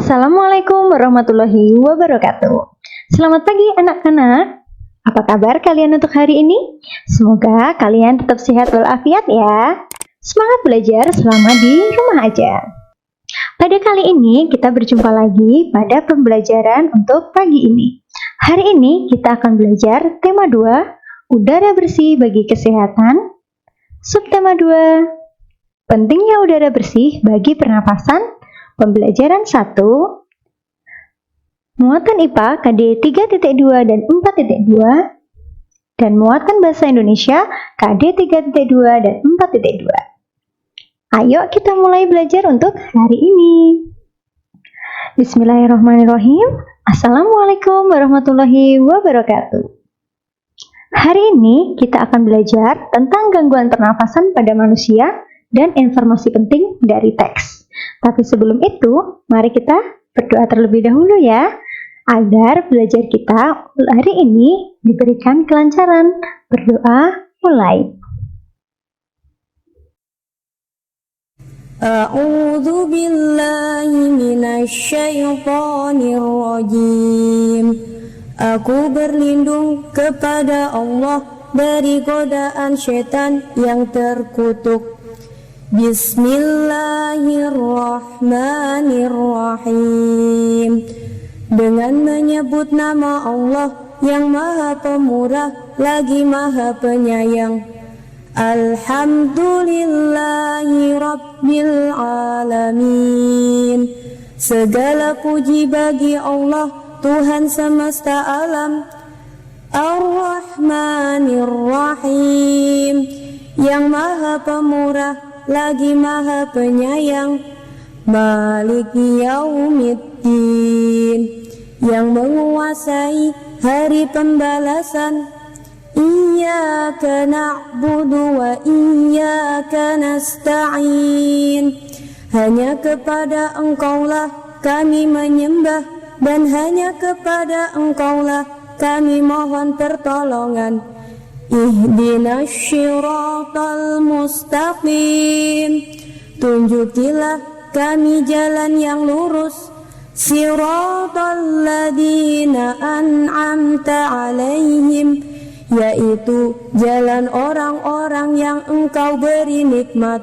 Assalamualaikum warahmatullahi wabarakatuh. Selamat pagi anak-anak. Apa kabar kalian untuk hari ini? Semoga kalian tetap sehat walafiat ya. Semangat belajar selama di rumah aja. Pada kali ini kita berjumpa lagi pada pembelajaran untuk pagi ini. Hari ini kita akan belajar tema 2, udara bersih bagi kesehatan. Subtema 2, pentingnya udara bersih bagi pernapasan. Pembelajaran 1, muatan IPA KD 3.2 dan 4.2, dan muatan bahasa Indonesia KD 3.2 dan 4.2. Ayo kita mulai belajar untuk hari ini. Bismillahirrahmanirrahim. Assalamualaikum warahmatullahi wabarakatuh. Hari ini kita akan belajar tentang gangguan pernafasan pada manusia dan informasi penting dari teks. Tapi sebelum itu, mari kita berdoa terlebih dahulu ya, agar belajar kita hari ini diberikan kelancaran. Berdoa mulai. A'udzu billahi minasyaitonir rajim. Aku berlindung kepada Allah dari godaan syaitan yang terkutuk. Bismillahirrahmanirrahim. Dengan menyebut nama Allah yang Maha Pemurah lagi Maha Penyayang. Alhamdulillahi Rabbil Alamin. Segala puji bagi Allah, Tuhan semesta alam. Ar-Rahmanir-Rahim, yang Maha Pemurah lagi Maha Penyayang. Maliki Yaumiddin, yang menguasai hari pembalasan. Iyyaka na'budu wa iyyaka nasta'in. Hanya kepada Engkaulah kami menyembah, dan hanya kepada Engkaulah kami mohon pertolongan. Ihdinas syiratal mustaqim. Tunjukilah kami jalan yang lurus. Siratal ladzina an'amta alaihim, yaitu jalan orang-orang yang Engkau beri nikmat.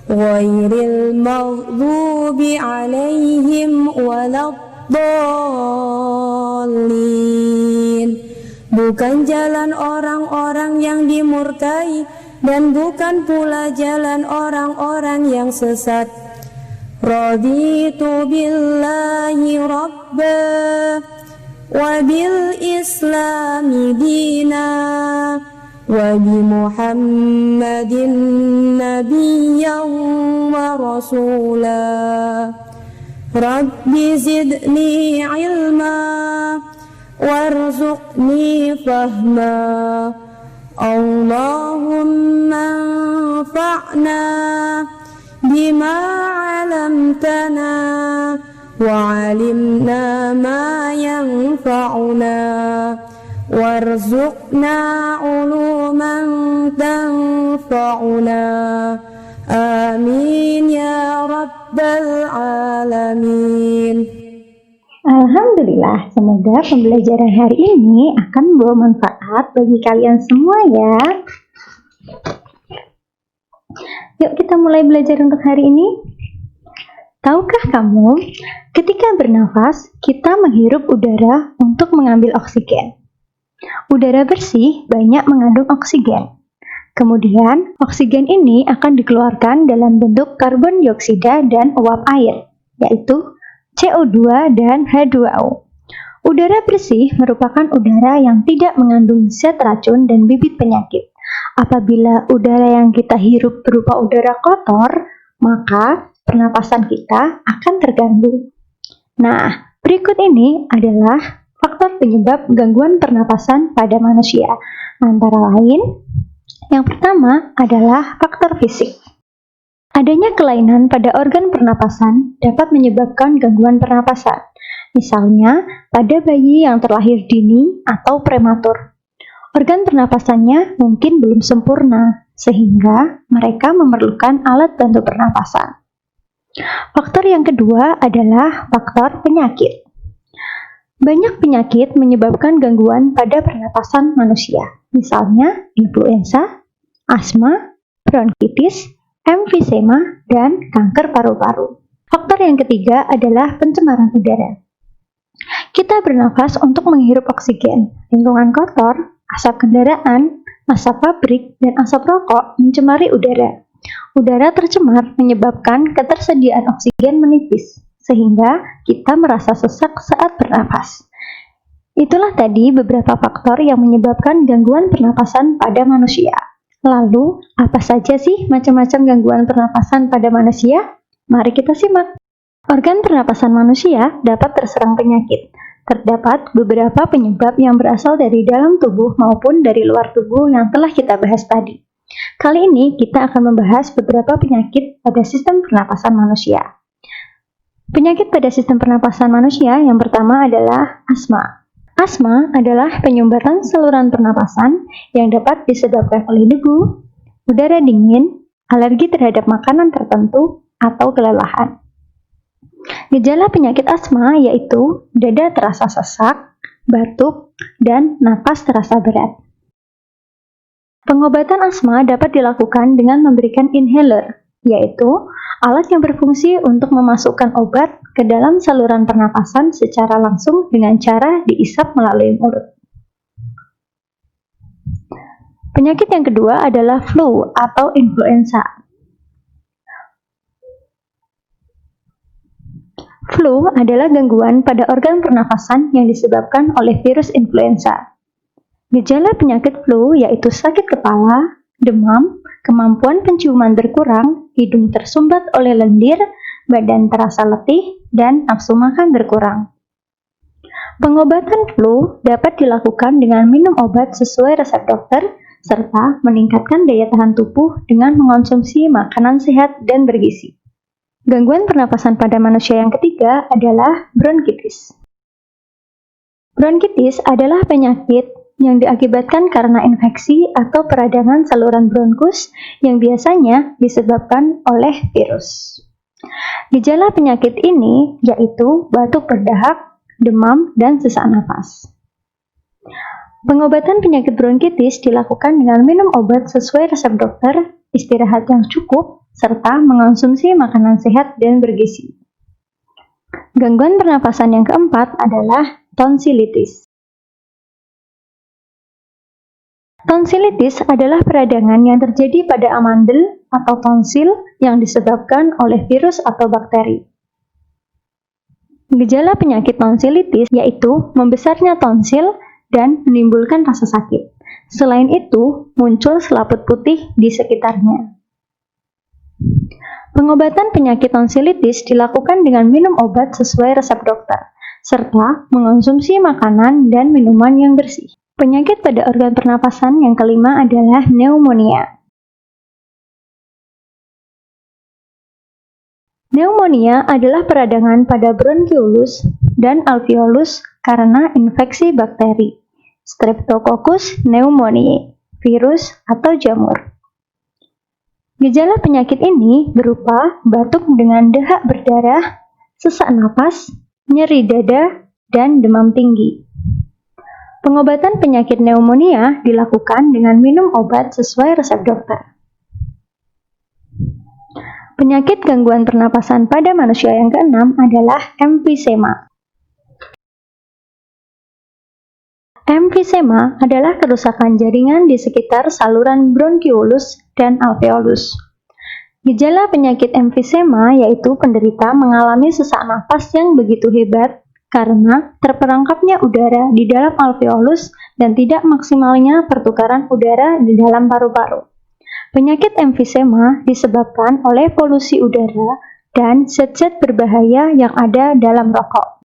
Ghairil maghdubi alaihim waladdallin. Bukan jalan orang-orang yang dimurkai, dan bukan pula jalan orang-orang yang sesat. Raditu billahi rabba wa bil islami dina wa bi muhammadin nabiyyan wa rasula. Rabbi zidni ilma warzuqni fahma. Allahumma anfa'na bima 'allamtana wa 'allimna ma yanfa'una warzuqna 'uluman tanfa'una. Amin ya rabbal alamin. Alhamdulillah, semoga pembelajaran hari ini akan membawa manfaat bagi kalian semua ya. Yuk kita mulai belajar untuk hari ini. Tahukah kamu, ketika bernafas, kita menghirup udara untuk mengambil oksigen. Udara bersih banyak mengandung oksigen. Kemudian, oksigen ini akan dikeluarkan dalam bentuk karbon dioksida dan uap air, yaitu CO2 dan H2O. Udara bersih merupakan udara yang tidak mengandung zat racun dan bibit penyakit. Apabila udara yang kita hirup berupa udara kotor, maka pernapasan kita akan terganggu. Nah, berikut ini adalah faktor penyebab gangguan pernapasan pada manusia. Antara lain, yang pertama adalah faktor fisik. Adanya kelainan pada organ pernapasan dapat menyebabkan gangguan pernapasan. Misalnya, pada bayi yang terlahir dini atau prematur. Organ pernapasannya mungkin belum sempurna, sehingga mereka memerlukan alat bantu pernapasan. Faktor yang kedua adalah faktor penyakit. Banyak penyakit menyebabkan gangguan pada pernapasan manusia, misalnya influenza, asma, bronkitis, emfisema, dan kanker paru-paru. Faktor yang ketiga adalah pencemaran udara. Kita bernafas untuk menghirup oksigen. Lingkungan kotor, asap kendaraan, asap pabrik, dan asap rokok mencemari udara. Udara tercemar menyebabkan ketersediaan oksigen menipis, sehingga kita merasa sesak saat bernafas. Itulah tadi beberapa faktor yang menyebabkan gangguan pernapasan pada manusia. Lalu, apa saja sih macam-macam gangguan pernapasan pada manusia? Mari kita simak. Organ pernapasan manusia dapat terserang penyakit. Terdapat beberapa penyebab yang berasal dari dalam tubuh maupun dari luar tubuh yang telah kita bahas tadi. Kali ini kita akan membahas beberapa penyakit pada sistem pernapasan manusia. Penyakit pada sistem pernapasan manusia yang pertama adalah asma. Asma adalah penyumbatan saluran pernapasan yang dapat disebabkan oleh debu, udara dingin, alergi terhadap makanan tertentu, atau kelelahan. Gejala penyakit asma yaitu dada terasa sesak, batuk, dan napas terasa berat. Pengobatan asma dapat dilakukan dengan memberikan inhaler, yaitu alat yang berfungsi untuk memasukkan obat ke dalam saluran pernapasan secara langsung dengan cara diisap melalui mulut. Penyakit yang kedua adalah flu atau influenza. Flu adalah gangguan pada organ pernafasan yang disebabkan oleh virus influenza. Gejala penyakit flu yaitu sakit kepala, demam, kemampuan penciuman berkurang, hidung tersumbat oleh lendir, badan terasa letih, dan nafsu makan berkurang. Pengobatan flu dapat dilakukan dengan minum obat sesuai resep dokter, serta meningkatkan daya tahan tubuh dengan mengonsumsi makanan sehat dan bergizi. Gangguan pernapasan pada manusia yang ketiga adalah bronkitis. Bronkitis adalah penyakit yang diakibatkan karena infeksi atau peradangan saluran bronkus yang biasanya disebabkan oleh virus. Gejala penyakit ini yaitu batuk berdahak, demam, dan sesak napas. Pengobatan penyakit bronkitis dilakukan dengan minum obat sesuai resep dokter, istirahat yang cukup, serta mengonsumsi makanan sehat dan bergizi. Gangguan pernapasan yang keempat adalah tonsilitis. Tonsilitis adalah peradangan yang terjadi pada amandel atau tonsil yang disebabkan oleh virus atau bakteri. Gejala penyakit tonsilitis yaitu membesarnya tonsil dan menimbulkan rasa sakit. Selain itu, muncul selaput putih di sekitarnya. Pengobatan penyakit tonsilitis dilakukan dengan minum obat sesuai resep dokter, serta mengonsumsi makanan dan minuman yang bersih. Penyakit pada organ pernapasan yang kelima adalah pneumonia. Pneumonia adalah peradangan pada bronkiolus dan alveolus karena infeksi bakteri, Streptococcus pneumoniae, virus atau jamur. Gejala penyakit ini berupa batuk dengan dahak berdarah, sesak napas, nyeri dada, dan demam tinggi. Pengobatan penyakit pneumonia dilakukan dengan minum obat sesuai resep dokter. Penyakit gangguan pernapasan pada manusia yang keenam adalah emfisema. Emfisema adalah kerusakan jaringan di sekitar saluran bronkiolus dan alveolus. Gejala penyakit emfisema yaitu penderita mengalami sesak napas yang begitu hebat karena terperangkapnya udara di dalam alveolus dan tidak maksimalnya pertukaran udara di dalam paru-paru. Penyakit emfisema disebabkan oleh polusi udara dan zat-zat berbahaya yang ada dalam rokok.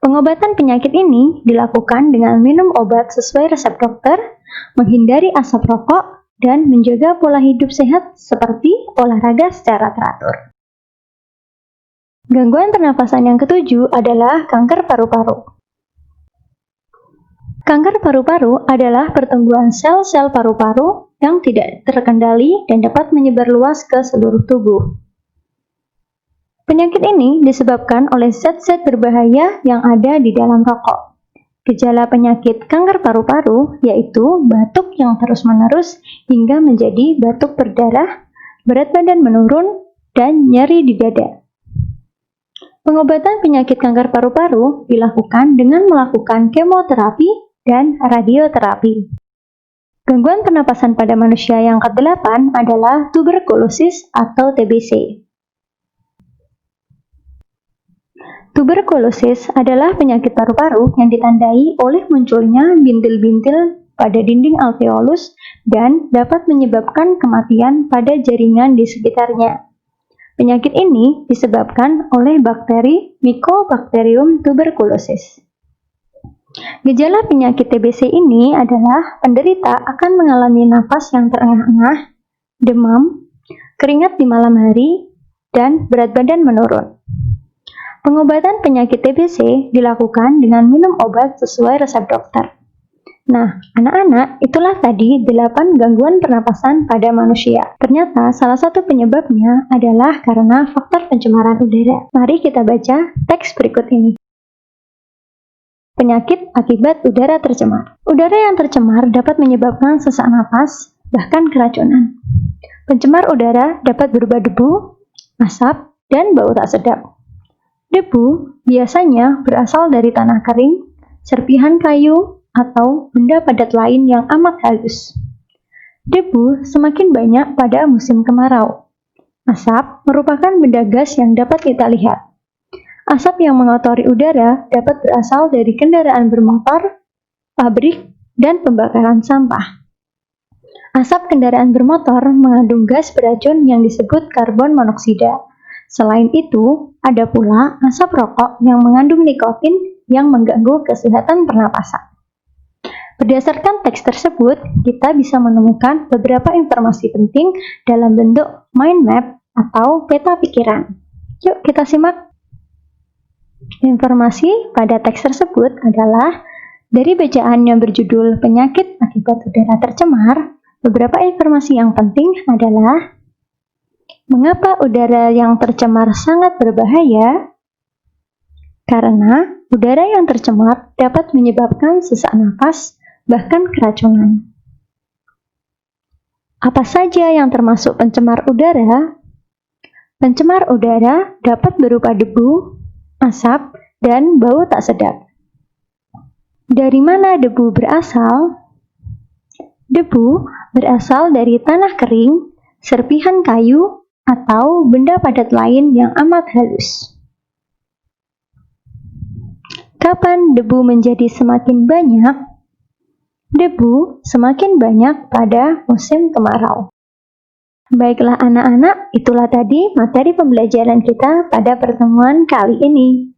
Pengobatan penyakit ini dilakukan dengan minum obat sesuai resep dokter, menghindari asap rokok, dan menjaga pola hidup sehat seperti olahraga secara teratur. Gangguan pernapasan yang ketujuh adalah kanker paru-paru. Kanker paru-paru adalah pertumbuhan sel-sel paru-paru yang tidak terkendali dan dapat menyebar luas ke seluruh tubuh. Penyakit ini disebabkan oleh zat-zat berbahaya yang ada di dalam rokok. Gejala penyakit kanker paru-paru yaitu batuk yang terus-menerus hingga menjadi batuk berdarah, berat badan menurun, dan nyeri di dada. Pengobatan penyakit kanker paru-paru dilakukan dengan melakukan kemoterapi dan radioterapi. Gangguan pernapasan pada manusia yang ke-8 adalah tuberkulosis atau TBC. Tuberkulosis adalah penyakit paru-paru yang ditandai oleh munculnya bintil-bintil pada dinding alveolus dan dapat menyebabkan kematian pada jaringan di sekitarnya. Penyakit ini disebabkan oleh bakteri Mycobacterium tuberculosis. Gejala penyakit TBC ini adalah penderita akan mengalami napas yang terengah-engah, demam, keringat di malam hari, dan berat badan menurun. Pengobatan penyakit TBC dilakukan dengan minum obat sesuai resep dokter. Nah, anak-anak, itulah tadi 8 gangguan pernapasan pada manusia. Ternyata salah satu penyebabnya adalah karena faktor pencemaran udara. Mari kita baca teks berikut ini. Penyakit akibat udara tercemar. Udara yang tercemar dapat menyebabkan sesak napas, bahkan keracunan. Pencemar udara dapat berupa debu, asap, dan bau tak sedap. Debu biasanya berasal dari tanah kering, serpihan kayu, atau benda padat lain yang amat halus. Debu semakin banyak pada musim kemarau. Asap merupakan benda gas yang dapat kita lihat. Asap yang mengotori udara dapat berasal dari kendaraan bermotor, pabrik, dan pembakaran sampah. Asap kendaraan bermotor mengandung gas beracun yang disebut karbon monoksida. Selain itu, ada pula asap rokok yang mengandung nikotin yang mengganggu kesehatan pernapasan. Berdasarkan teks tersebut, kita bisa menemukan beberapa informasi penting dalam bentuk mind map atau peta pikiran. Yuk kita simak. Informasi pada teks tersebut adalah dari bacaan yang berjudul Penyakit Akibat Udara Tercemar. Beberapa informasi yang penting adalah mengapa udara yang tercemar sangat berbahaya? Karena udara yang tercemar dapat menyebabkan sesak napas, bahkan keracunan. Apa saja yang termasuk pencemar udara? Pencemar udara dapat berupa debu, asap, dan bau tak sedap. Dari mana debu berasal? Debu berasal dari tanah kering, serpihan kayu, atau benda padat lain yang amat halus. Kapan debu menjadi semakin banyak? Debu semakin banyak pada musim kemarau. Baiklah anak-anak, itulah tadi materi pembelajaran kita pada pertemuan kali ini.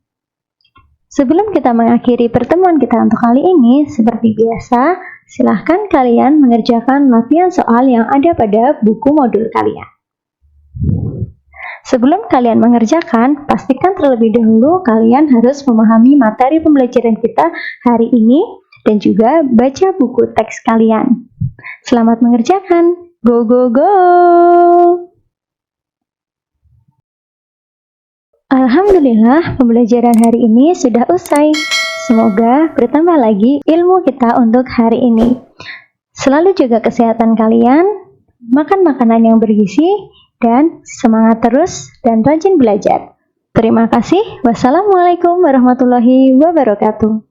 Sebelum kita mengakhiri pertemuan kita untuk kali ini, seperti biasa, silahkan kalian mengerjakan latihan soal yang ada pada buku modul kalian. Sebelum kalian mengerjakan, pastikan terlebih dahulu kalian harus memahami materi pembelajaran kita hari ini dan juga baca buku teks kalian. Selamat mengerjakan. Go, go, go! Alhamdulillah, pembelajaran hari ini sudah usai. Semoga bertambah lagi ilmu kita untuk hari ini. Selalu jaga kesehatan kalian, makan makanan yang bergizi, dan semangat terus dan rajin belajar. Terima kasih. Wassalamualaikum warahmatullahi wabarakatuh.